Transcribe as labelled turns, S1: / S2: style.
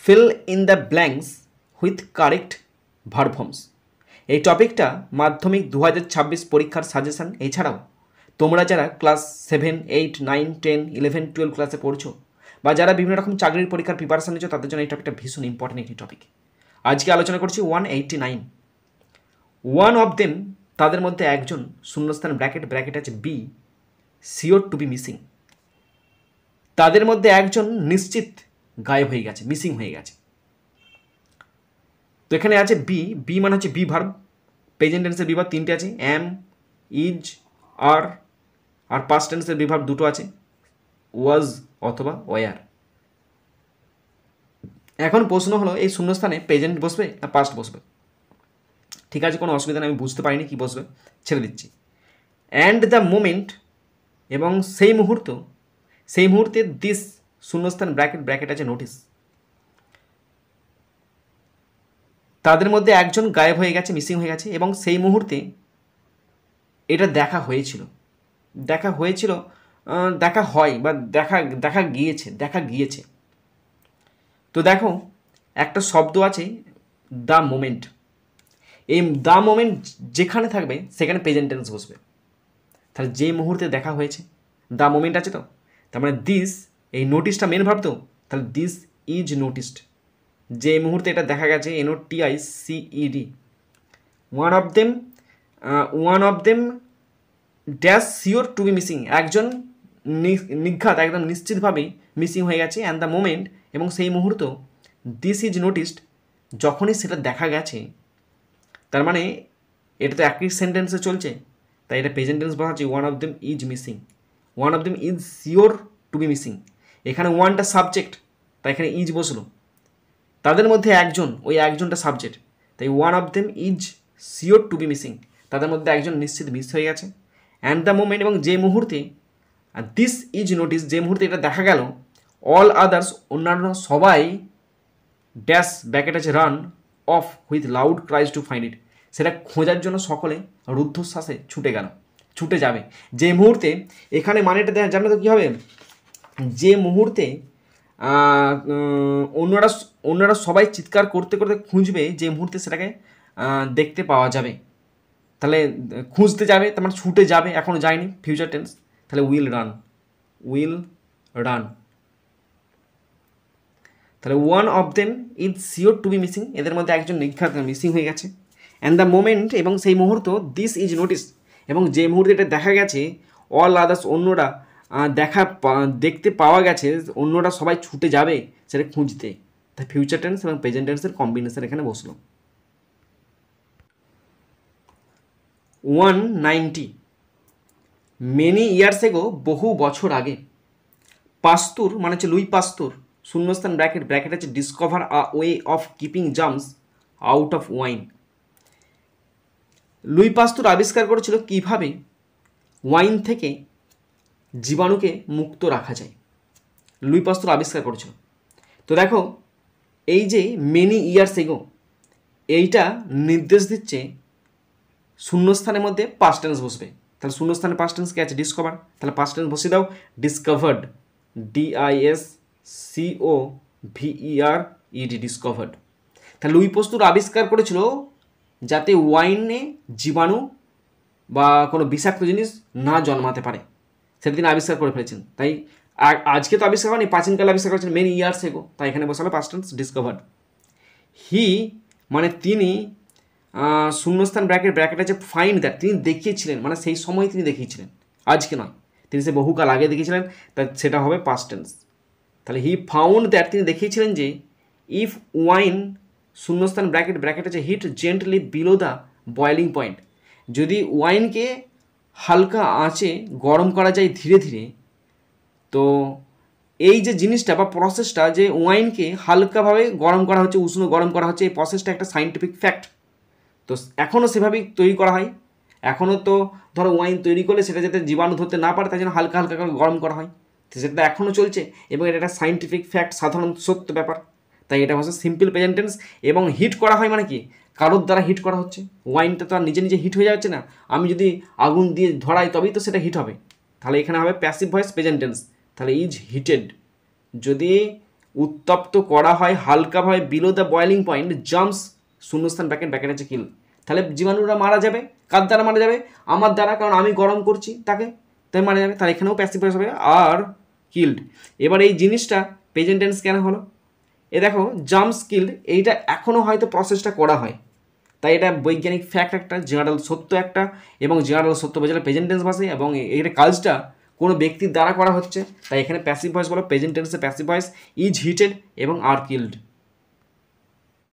S1: Fill in the blanks with correct verb forms. এই টপিকটা মাধ্যমিক 2026 পরীক্ষার সাজেশান। এছাড়াও তোমরা যারা ক্লাস 7, 8, 9, 10, 11, 12 ক্লাসে পড়ছো বা যারা বিভিন্ন রকম চাকরির পরীক্ষার প্রিপারেশন নিচ্ছ তাদের জন্য এই টপিকটা ভীষণ ইম্পর্টেন্ট একটি টপিক। আজকে আলোচনা করছি 189। ওয়ান অফ দেম, তাদের মধ্যে একজন, শূন্যস্থান ব্র্যাকেট আছে be, sure to be missing. তাদের মধ্যে একজন নিশ্চিত গায়েব হয়ে গেছে, মিসিং হয়ে গেছে। তো এখানে আছে বি মানে হচ্ছে বি ভার্ব। প্রেজেন্ট টেন্সের বিভাগ তিনটে আছে, অ্যাম, ইজ, আর পাস্ট টেন্সের বিভাগ দুটো আছে, ওয়াজ অথবা ওয়ার। এখন প্রশ্ন হলো এই শূন্যস্থানে প্রেজেন্ট বসবে না পাস্ট বসবে? ঠিক আছে, কোনো অসুবিধা নেই, আমি বুঝতে পারিনি কি বসবে, ছেড়ে দিচ্ছি। অ্যান্ড দ্য মোমেন্ট, এবং সেই মুহূর্তে দিস শূন্যস্থান ব্র্যাকেট আছে নোটিস। তাদের মধ্যে একজন গায়েব হয়ে গেছে, মিসিং হয়ে গেছে, এবং সেই মুহূর্তে এটা দেখা হয় বা দেখা গিয়েছে। তো দেখো একটা শব্দ আছে দ্য মোমেন্ট। এই দ্য মোমেন্ট যেখানে থাকবে সেখানে প্রেজেন্ট টেন্স বসবে। তাহলে যে মুহূর্তে দেখা হয়েছে, দ্য মোমেন্ট আছে, তো তার মানে দিস, এই নোটিসটা মেন ভাব, তো তাহলে দিস ইজ নোটিসড। যে মুহূর্তে এটা দেখা গেছে, NOTICED। One of them dash sure to be missing, একজন নিঘাত একদম নিশ্চিতভাবেই মিসিং হয়ে গেছে। অ্যান্ড দ্য মোমেন্ট, এবং সেই মুহূর্ত, দিস ইজ নোটিসড, যখনই সেটা দেখা গেছে। তার মানে এটা তো একই সেন্টেন্সে চলছে, তাই এটা প্রেজেন্ট টেন্স বসাচ্ছি। One of them is missing, one of them is sure to be missing. এখানে ওয়ানটা সাবজেক্ট, তাই এখানে ইজ বসলো। তাদের মধ্যে একজন, ওই একজনটা সাবজেক্ট, তাই one of them is sure to be missing, তাদের মধ্যে একজন নিশ্চিত মিস হয়ে গেছে। অ্যান্ড দ্য মোমেন্ট, এবং যে মুহূর্তে, দিস ইজ নোটিস, যে মুহূর্তে এটা দেখা গেল, অল আদার্স, অন্যান্য সবাই, ড্যাশ ব্যাকেট আছে run of with loud cries to find it, সেটা খোঁজার জন্য সকলে রুদ্ধশ্বাসে ছুটে যাবে। যে মুহূর্তে, এখানে মানেটা জানো তো কী হবে, যে মুহূর্তে অন্যরা সবাই চিৎকার করতে করতে খুঁজবে, যে মুহূর্তে সেটাকে দেখতে পাওয়া যাবে। তাহলে খুঁজতে যাবে, তার মানে ছুটে যাবে, এখনও যায়নি, ফিউচার টেন্স। তাহলে উইল রান। তাহলে one of them is sure to be missing, এদের মধ্যে একজন নিঘাত মিসিং হয়ে গেছে। অ্যান্ড দ্য মোমেন্ট, এবং সেই মুহূর্ত, দিস ইজ নোটিস, এবং যে মুহূর্তে এটা দেখা গেছে, অল আদার্স, অন্যরা দেখতে পাওয়া গেছে, অন্যরা সবাই ছুটে যাবে সেটা খুঁজতে। তাই ফিউচার টেন্স এবং প্রেজেন্ট টেন্সের কম্বিনেশন এখানে বসলো। 190, মেনি ইয়ার্স এগো, বহু বছর আগে। পাস্তুর মানে হচ্ছে লুই পাস্তুর, শূন্যস্থান ব্র্যাকেট আছে discover a way of keeping germs out of wine. Luis পাস্তুর আবিষ্কার করেছিল কিভাবে ওয়াইন থেকে জীবাণুকে মুক্ত রাখা যায়। লুই পাস্তুর আবিষ্কার করেছিল। তো দেখো এই যে মেনি ইয়ার্স এগো, এইটা নির্দেশ দিচ্ছে শূন্যস্থানের মধ্যে পাস্ট টেন্স বসবে। তাহলে শূন্যস্থানে পাস্ট টেন্স কে আছে, ডিসকভার, তাহলে পাস্ট টেন্স বসিয়ে দাও, ডিসকভার্ড, DISCOVERED, ডিসকভার্ড। তাহলে লুই পাস্তুর আবিষ্কার করেছিল যাতে ওয়াইনে জীবাণু বা কোনো বিষাক্ত জিনিস না জন্মাতে পারে, সেটা তিনি আবিষ্কার করে ফেলেছেন। তাই আজকে তো আবিষ্কার হয়নি, প্রাচীনকালে আবিষ্কার করেছেন, মেনি ইয়ার্স এগো, তাই এখানে বসালো পাস্ট টেন্স ডিসকভার্ড। হি মানে তিনি, শূন্যস্থান ব্র্যাকেট আছে ফাইন্ড দ্যাট, তিনি দেখিয়েছিলেন, মানে সেই সময় তিনি দেখিয়েছিলেন, আজকে নয়, তিনি সে বহুকাল আগে দেখিয়েছিলেন, তা সেটা হবে পাস্ট টেন্স। তাহলে হি ফাউন্ড দ্যাট, তিনি দেখিয়েছিলেন যে, ইফ ওয়াইন, শূন্যস্থান ব্র্যাকেট আছে heat gently below the boiling point, যদি ওয়াইনকে হালকা আঁচে গরম করা যায় ধীরে ধীরে, তো এই যে জিনিসটা বা প্রসেসটা, যে ওয়াইনকে হালকাভাবে গরম করা হচ্ছে, উষ্ণ গরম করা হচ্ছে, এই প্রসেসটা একটা সায়েন্টিফিক ফ্যাক্ট। তো এখনও সেভাবেই তৈরি করা হয়। এখনও তো ধরো ওয়াইন তৈরি করলে সেটা যাতে জীবাণু ধরতে না পারে তাই জন্য হালকা হালকা করে গরম করা হয়, তো সেটা এখনও চলছে এবং এটা একটা সায়েন্টিফিক ফ্যাক্ট, সাধারণ সত্য ব্যাপার। তাই এটা হচ্ছে সিম্পল প্রেজেন্ট টেন্স। এবং হিট করা হয় মানে কি, কারোর দ্বারা হিট করা হচ্ছে। ওয়াইনটা তো আর নিজে নিজে হিট হয়ে যাচ্ছে না, আমি যদি আগুন দিয়ে ধরাই তবেই তো সেটা হিট হবে। তাহলে এখানে হবে প্যাসিভ ভয়েস প্রেজেন্ট টেন্স। তাহলে ইজ হিটেড, যদি উত্তপ্ত করা হয় হালকাভাবে below the boiling point, jumps শূন্যস্থান ব্র্যাকেট ব্র্যাকেট আছে কিল। তাহলে জীবাণুরা মারা যাবে, কার দ্বারা মারা যাবে? আমার দ্বারা, কারণ আমি গরম করছি তাকে, তাই মারা যাবে। তার এখানেও প্যাসিভ ভয়েস হবে আর কিল্ড। এবার এই জিনিসটা প্রেজেন্ট টেন্স কেন হলো? এ দেখো জাম্পস কিল্ড, এইটা এখনও হয়তো প্রসেসটা করা হয়, তাই এটা বৈজ্ঞানিক ফ্যাক্ট একটা, জেনারেল সত্য একটা, এবং জেনারেল সত্য বোঝালে প্রেজেন্ট টেন্স ভাষে, এবং এটা কাজটা কোনো ব্যক্তির দ্বারা করা হচ্ছে, তাই এখানে প্যাসিভ ভয়েস বলো, প্রেজেন্ট টেন্সে প্যাসিভ ভয়েস ইজ হিটেড এবং আর কিল্ড।